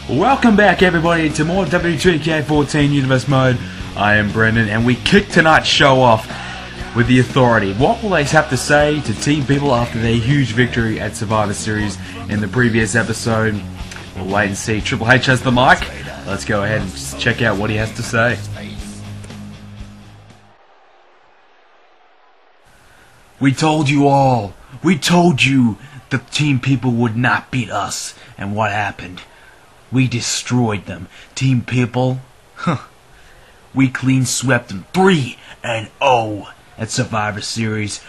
Welcome back, everybody, to more WWE 2k14 Universe Mode. I am Brendan, and we kick tonight's show off with the Authority. What will they have to say to Team People after their huge victory at Survivor Series in the previous episode? We'll wait and see. Triple H has the mic. Let's go ahead and just check out what he has to say. We told you all. We told you the Team People would not beat us. And what happened? We destroyed them. Team People, we clean swept them 3-0 at Survivor Series.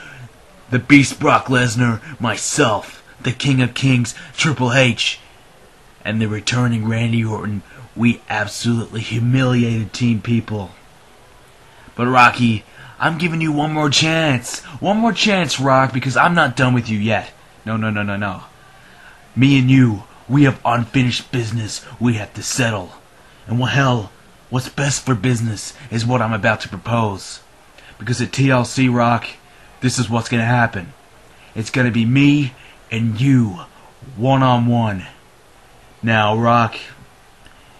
The Beast Brock Lesnar, myself, the King of Kings, Triple H, and the returning Randy Orton, we absolutely humiliated Team People. But Rocky, I'm giving you one more chance. One more chance, Rock, because I'm not done with you yet. No. Me and you, we have unfinished business we have to settle. And well, hell, what's best for business is what I'm about to propose. Because at TLC, Rock, this is what's going to happen. It's going to be me and you, one-on-one. Now, Rock,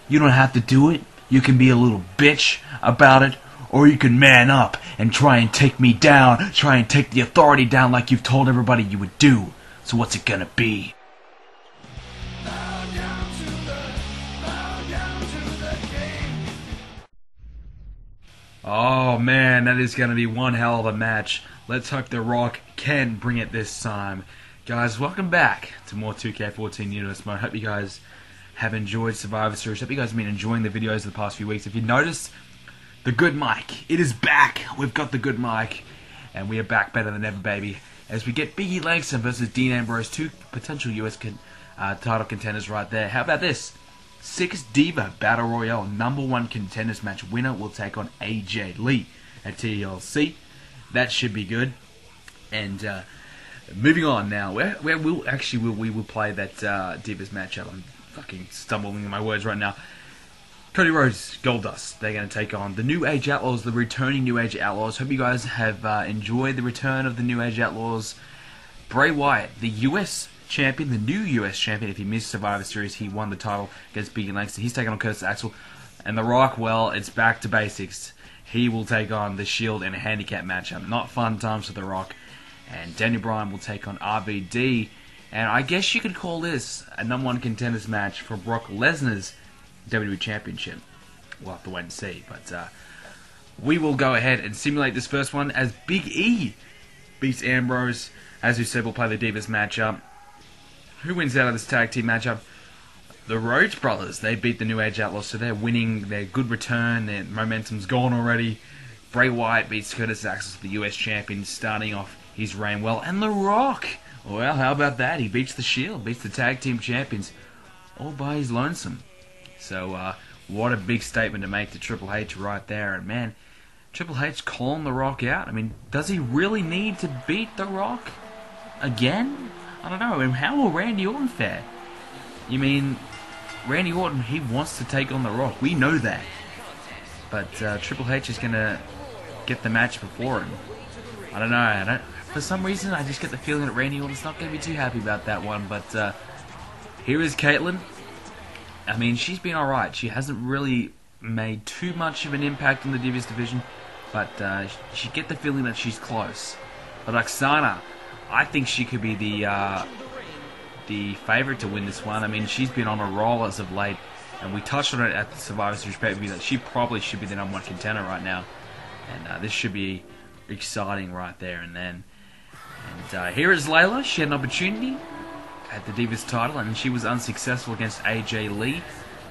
you don't have to do it. You can be a little bitch about it. Or you can man up and try and take me down. Try and take the Authority down like you've told everybody you would do. So what's it going to be? Oh man, that is going to be one hell of a match. Let's hope The Rock can bring it this time. Guys, welcome back to more 2k14 Universe Mode. Hope you guys have enjoyed Survivor Series. Hope you guys have been enjoying the videos of the past few weeks. If you noticed, the good mic, it is back. We've got the good mic, and we are back better than ever, baby. As we get Biggie Langston versus Dean Ambrose, two potential US title contenders right there. How about this? 6 Diva Battle Royale #1 contenders match. Winner will take on AJ Lee at TLC. That should be good. And moving on now, we will play that Divas matchup. I'm fucking stumbling in my words right now. Cody Rhodes, Goldust, they're going to take on the New Age Outlaws, the returning New Age Outlaws. Hope you guys have enjoyed the return of the New Age Outlaws. Bray Wyatt, the US champion, the new US champion. If he missed Survivor Series, he won the title against Biggie Langston. He's taking on Curtis Axel. And The Rock, well, it's back to basics. He will take on the Shield in a handicap matchup. Not fun times for The Rock. And Daniel Bryan will take on RVD. And I guess you could call this a #1 contenders match for Brock Lesnar's WWE Championship. We'll have to wait and see, but we will go ahead and simulate this first one as Big E beats Ambrose. As we said, we'll play the Divas matchup. Who wins out of this tag team matchup? The Rhodes brothers. They beat the New Age Outlaws, so they're winning. Their good return. Their momentum's gone already. Bray Wyatt beats Curtis Axel, the US champion, starting off his reign well. And The Rock, well, how about that? He beats the Shield, beats the tag team champions, all by his lonesome. So, what a big statement to make to Triple H right there. And man, Triple H calling The Rock out. I mean, does he really need to beat The Rock again? I don't know. I mean, how will Randy Orton fare? You mean, Randy Orton, he wants to take on The Rock. We know that. But Triple H is going to get the match before him. I don't know. For some reason, I just get the feeling that Randy Orton's not going to be too happy about that one. But here is Caitlyn. I mean, she's been alright. She hasn't really made too much of an impact in the Divas division, but you get the feeling that she's close. But Oksana, I think she could be the favourite to win this one. I mean, she's been on a roll as of late, and we touched on it at the Survivor Series pay-per-view that she probably should be the #1 contender right now. And this should be exciting right there and then. And here is Layla. She had an opportunity at the Divas title, and she was unsuccessful against AJ Lee.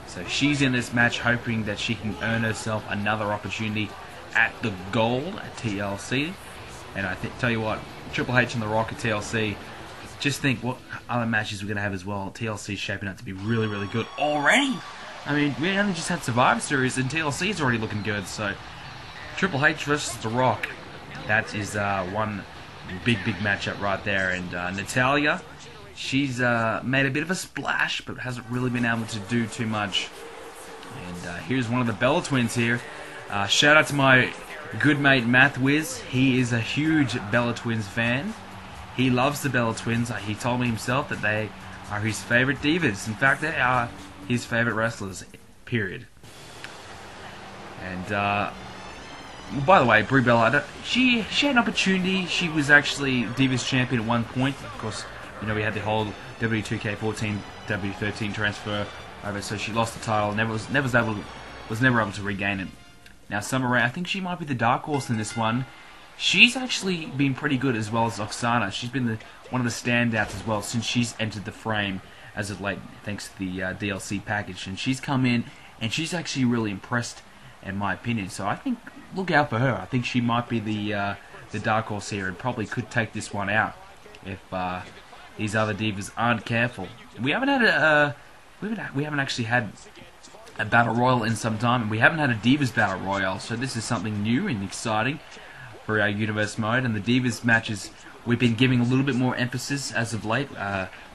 So she's in this match hoping that she can earn herself another opportunity at the Gold at TLC. And I tell you what, Triple H and The Rock at TLC, just think what other matches we're going to have as well. TLC is shaping up to be really, really good already. I mean, we only just had Survivor Series, and TLC is already looking good. So Triple H versus The Rock, that is one big matchup right there. And Natalya, she's made a bit of a splash, but hasn't really been able to do too much. And here's one of the Bella Twins here. Shout out to my good mate Math Wiz. He is a huge Bella Twins fan. He loves the Bella Twins. He told me himself that they are his favourite divas. In fact, they are his favorite wrestlers, period. And by the way, Brie Bella, she had an opportunity. She was actually Divas champion at one point. Of course, you know, we had the whole WWE 2k14 W13 transfer over, so she lost the title. Was never able to regain it. Now Summer Rae, I think she might be the dark horse in this one. She's actually been pretty good, as well as Oksana. She's been one of the standouts as well since she's entered the frame as of late, thanks to the DLC package. And she's come in and she's actually really impressed, in my opinion. So I think, look out for her. I think she might be the dark horse here and probably could take this one out if these other divas aren't careful. We haven't had we haven't actually had a battle royal in some time, and we haven't had a divas battle royal. So this is something new and exciting for our universe mode. And the divas matches, we've been giving a little bit more emphasis as of late,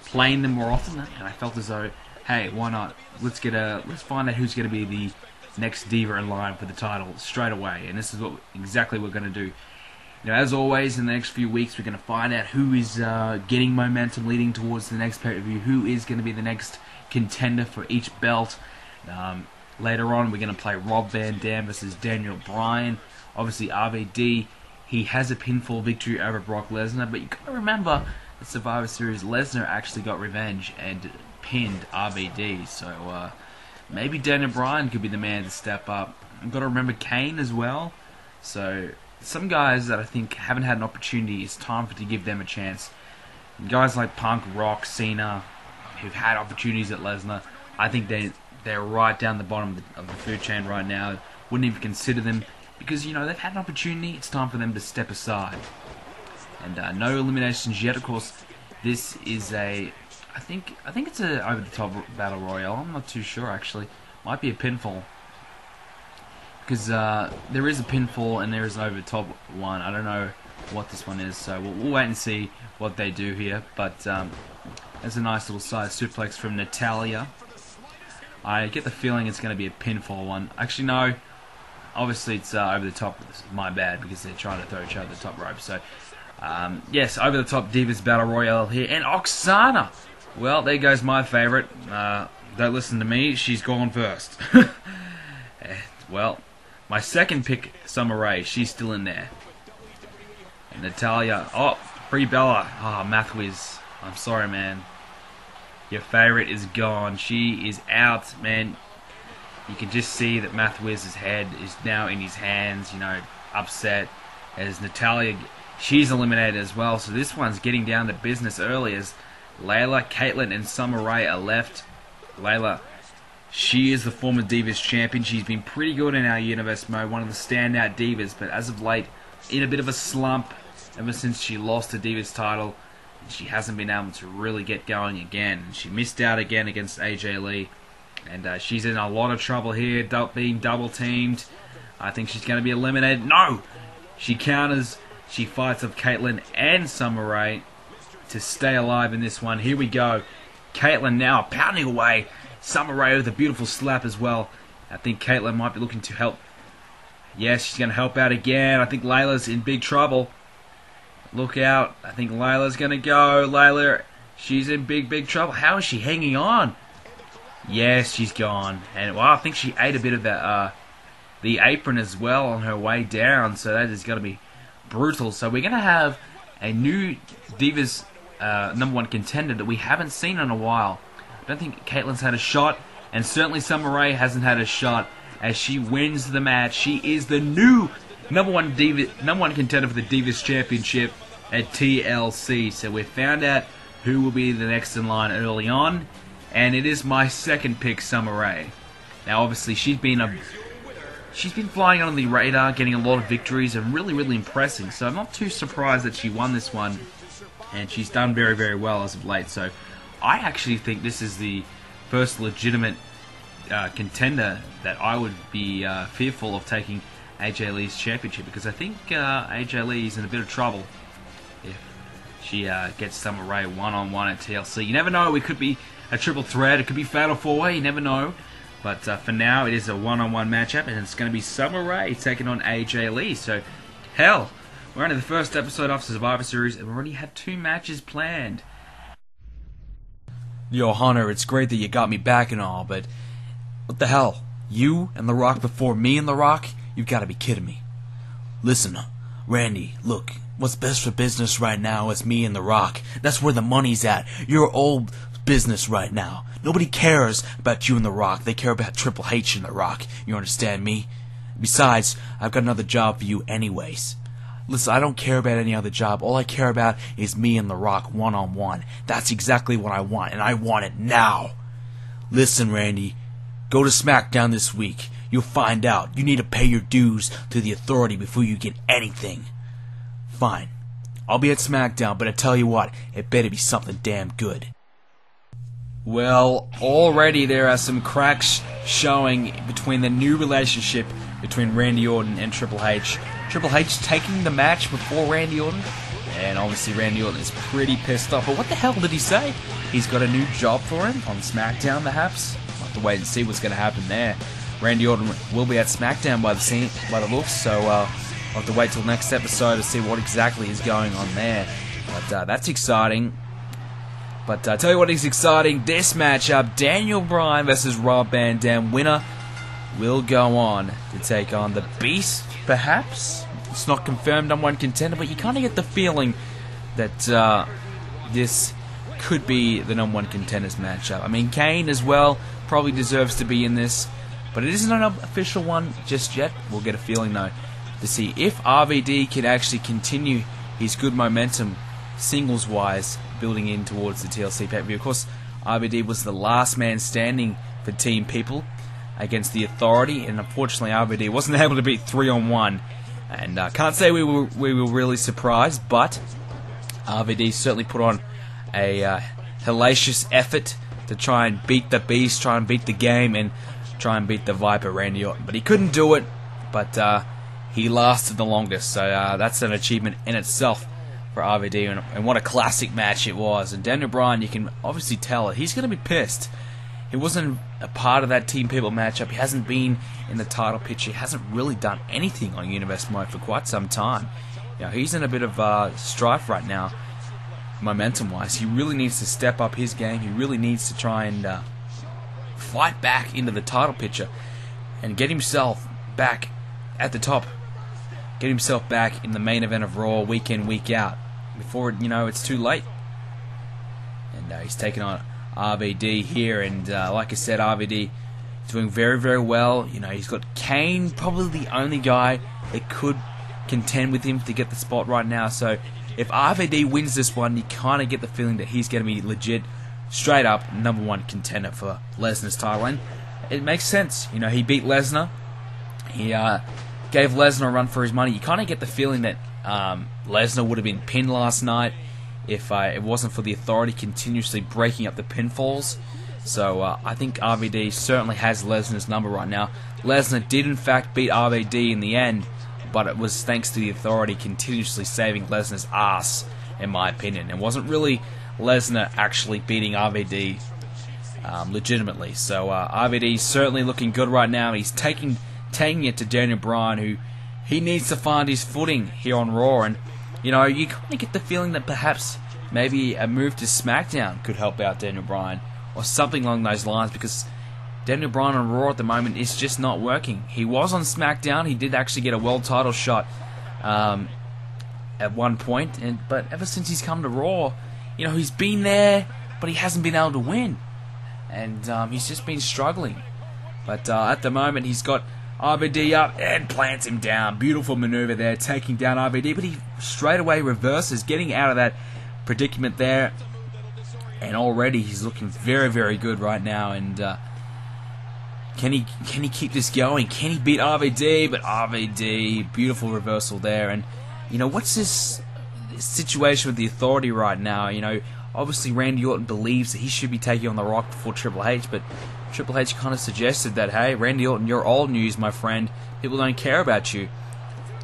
playing them more often. And I felt as though, hey, why not? Let's find out who's going to be the next diva in line for the title straight away. And this is exactly what we're going to do. You know, as always, in the next few weeks, we're going to find out who is getting momentum leading towards the next pay-per-view, who is going to be the next contender for each belt. Later on, we're going to play Rob Van Dam versus Daniel Bryan. Obviously, RVD, he has a pinfall victory over Brock Lesnar, but you got to remember, the Survivor Series, Lesnar actually got revenge and pinned RVD. So maybe Daniel Bryan could be the man to step up. You've got to remember Kane as well. So some guys that I think haven't had an opportunity, it's time to give them a chance. And guys like Punk, Rock, Cena, who've had opportunities at Lesnar, I think they're right down the bottom of the food chain right now. Wouldn't even consider them because, you know, they've had an opportunity. It's time for them to step aside. And no eliminations yet. Of course, this is I think it's a over-the-top battle royale. I'm not too sure actually. Might be a pinfall. Because there is a pinfall and there is an over-the-top one. I don't know what this one is, so we'll wait and see what they do here. But there's a nice little side suplex from Natalya. I get the feeling it's going to be a pinfall one. Actually, no. Obviously, it's over the top. It's my bad, because they're trying to throw each other the top rope. So, yes, over the top Divas Battle Royale here. And Oksana! Well, there goes my favourite. Don't listen to me. She's gone first. Well, my second pick, Summer Rae. She's still in there. And Natalya. Oh, Brie Bella. Oh, Mathwiz. I'm sorry, man. Your favourite is gone. She is out, man. You can just see that Mathwiz's head is now in his hands, you know, upset. As Natalya, she's eliminated as well. So this one's getting down to business early as Layla, Caitlyn, and Summer Rae are left. Layla, she is the former Divas champion. She's been pretty good in our universe mode, one of the standout divas, but as of late, in a bit of a slump ever since she lost the Divas title. She hasn't been able to really get going again. She missed out again against AJ Lee. And she's in a lot of trouble here, being double teamed. I think she's going to be eliminated. No! She counters. She fights off Caitlyn and Summer Rae to stay alive in this one. Here we go. Caitlyn now pounding away. Summer Rae with a beautiful slap as well. I think Caitlyn might be looking to help. Yes, she's going to help out again. I think Layla's in big trouble. Look out. I think Layla's going to go. Layla, she's in big trouble. How is she hanging on? Yes, she's gone. And well, I think she ate a bit of the apron as well on her way down. So that is going to be brutal. So we're going to have a new Divas #1 contender that we haven't seen in a while. I don't think Caitlyn's had a shot. And certainly Summer Rae hasn't had a shot as she wins the match. She is the new #1 contender for the Divas Championship at TLC. So we've found out who will be the next in line early on, and it is my second pick, Summer Rae. Now, obviously, she's been flying under the radar, getting a lot of victories, and really impressing. So I'm not too surprised that she won this one, and she's done very well as of late. So I actually think this is the first legitimate contender that I would be fearful of taking AJ Lee's championship, because I think AJ Lee is in a bit of trouble if she gets Summer Rae one-on-one at TLC. You never know, it could be a triple threat, it could be fatal four-way, you never know. But for now, it is a one-on-one matchup, and it's going to be Summer Rae taking on AJ Lee. So, hell, we're only the first episode of Survivor Series, and we already have 2 matches planned. Yo, Hunter, it's great that you got me back and all, but what the hell? You and The Rock before me and The Rock? You've got to be kidding me. Listen, Randy, look, what's best for business right now is me and The Rock. That's where the money's at. You're all business right now. Nobody cares about you and The Rock. They care about Triple H and The Rock. You understand me? Besides, I've got another job for you anyways. Listen, I don't care about any other job. All I care about is me and The Rock one-on-one. That's exactly what I want, and I want it now. Listen, Randy, go to SmackDown this week. You'll find out. You need to pay your dues to the Authority before you get anything. Fine. I'll be at SmackDown, but I tell you what, it better be something damn good. Well, already there are some cracks showing between the new relationship between Randy Orton and Triple H. Triple H taking the match before Randy Orton, and obviously Randy Orton is pretty pissed off. But what the hell did he say? He's got a new job for him on SmackDown, perhaps? We'll have to wait and see what's going to happen there. Randy Orton will be at SmackDown by the looks, so we'll have to wait till next episode to see what exactly is going on there. But that's exciting. But tell you what is exciting, this matchup, Daniel Bryan versus Rob Van Dam. Winner will go on to take on the Beast, perhaps? It's not confirmed on one contender, but you kind of get the feeling that this could be the number one contenders matchup. I mean, Kane as well probably deserves to be in this, but it isn't an official one just yet. We'll get a feeling, though, to see if RVD can actually continue his good momentum singles-wise, building in towards the TLC PPV. Of course, RVD was the last man standing for Team People against the Authority, and unfortunately RVD wasn't able to beat 3-on-1. And can't say we were really surprised, but RVD certainly put on a hellacious effort to try and beat the Beast, try and beat the game, and try and beat the Viper, Randy Orton. But he couldn't do it, but he lasted the longest, so that's an achievement in itself for RVD, and what a classic match it was. And Daniel Bryan, you can obviously tell it. He's going to be pissed. He wasn't a part of that Team People matchup. He hasn't been in the title picture. He hasn't really done anything on Universe Mode for quite some time. You know, he's in a bit of strife right now, momentum-wise. He really needs to step up his game. He really needs to try and fight back into the title picture and get himself back at the top. Get himself back in the main event of Raw week in, week out, before it's too late. And he's taking on RVD here, and like I said, RVD is doing very, very well. You know, he's got Kane, probably the only guy that could contend with him to get the spot right now. So if RVD wins this one, you kind of get the feeling that he's going to be legit, straight up number one contender for Lesnar's title. And it makes sense. You know, he beat Lesnar. He gave Lesnar a run for his money. You kind of get the feeling that Lesnar would have been pinned last night if it wasn't for the Authority continuously breaking up the pinfalls. So I think RVD certainly has Lesnar's number right now. Lesnar did in fact beat RVD in the end, but it was thanks to the Authority continuously saving Lesnar's ass, in my opinion. It wasn't really Lesnar actually beating RVD legitimately. So RVD is certainly looking good right now. He's taking it to Daniel Bryan, who he needs to find his footing here on Raw. And you kind of get the feeling that perhaps maybe a move to SmackDown could help out Daniel Bryan, or something along those lines, because Daniel Bryan on Raw at the moment is just not working. He was on SmackDown. He did actually get a world title shot at one point, but ever since he's come to Raw, he's been there, but he hasn't been able to win, and he's just been struggling. But at the moment, he's got RVD up and plants him down. Beautiful maneuver there, taking down RVD, but he straight away reverses, getting out of that predicament there. And already he's looking very, very good right now. And can he keep this going? Can he beat RVD? But RVD, beautiful reversal there. And what's this situation with the Authority right now? Obviously Randy Orton believes that he should be taking on The Rock before Triple H, but Triple H kind of suggested that, hey, Randy Orton, you're old news, my friend. People don't care about you.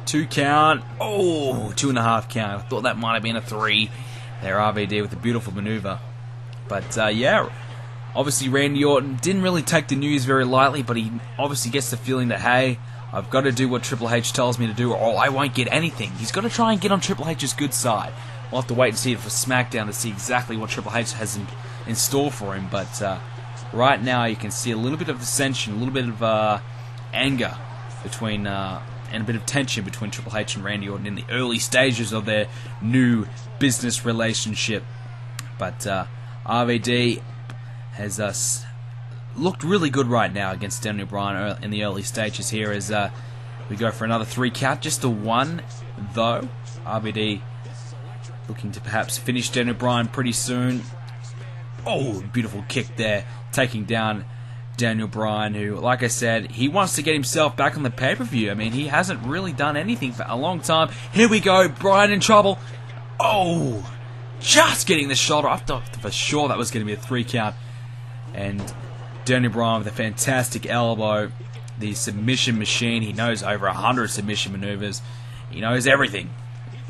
2 count. Oh, 2.5 count. I thought that might have been a 3. There, RVD with a beautiful maneuver. But, yeah, obviously Randy Orton didn't really take the news very lightly, but he obviously gets the feeling that, hey, I've got to do what Triple H tells me to do, or I won't get anything. He's got to try and get on Triple H's good side. We'll have to wait and see it for SmackDown to see exactly what Triple H has in in store for him. But right now you can see a little bit of dissension, a little bit of anger between, and a bit of tension between Triple H and Randy Orton in the early stages of their new business relationship. But RVD has looked really good right now against Daniel Bryan in the early stages here as we go for another 3 count. Just a 1 though. RVD looking to perhaps finish Daniel Bryan pretty soon. Oh, beautiful kick there, taking down Daniel Bryan, who, like I said, he wants to get himself back on the pay-per-view. I mean, he hasn't really done anything for a long time. Here we go, Bryan in trouble. Oh, just getting the shoulder. I thought for sure that was going to be a 3 count. And Daniel Bryan with a fantastic elbow. The submission machine. He knows over 100 submission maneuvers. He knows everything.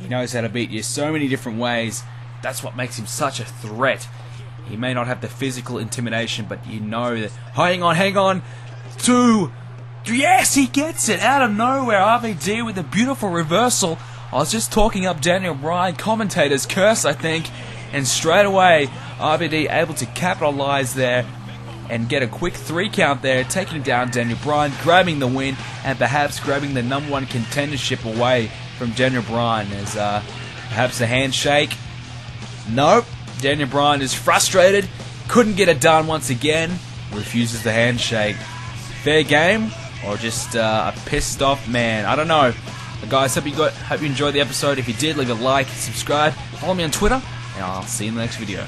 He knows how to beat you so many different ways. That's what makes him such a threat. He may not have the physical intimidation, but you know that. Hang on. 2. Yes, he gets it out of nowhere. RVD with a beautiful reversal. I was just talking up Daniel Bryan. Commentators curse, I think. And straight away, RVD able to capitalize there and get a quick 3 count there, taking down Daniel Bryan, grabbing the win, and perhaps grabbing the #1 contendership away from Daniel Bryan. As perhaps a handshake. Nope. Daniel Bryan is frustrated, couldn't get it done once again, refuses the handshake. Fair game, or just a pissed off man? I don't know. But guys, hope you enjoyed the episode. If you did, leave a like, subscribe, follow me on Twitter, and I'll see you in the next video.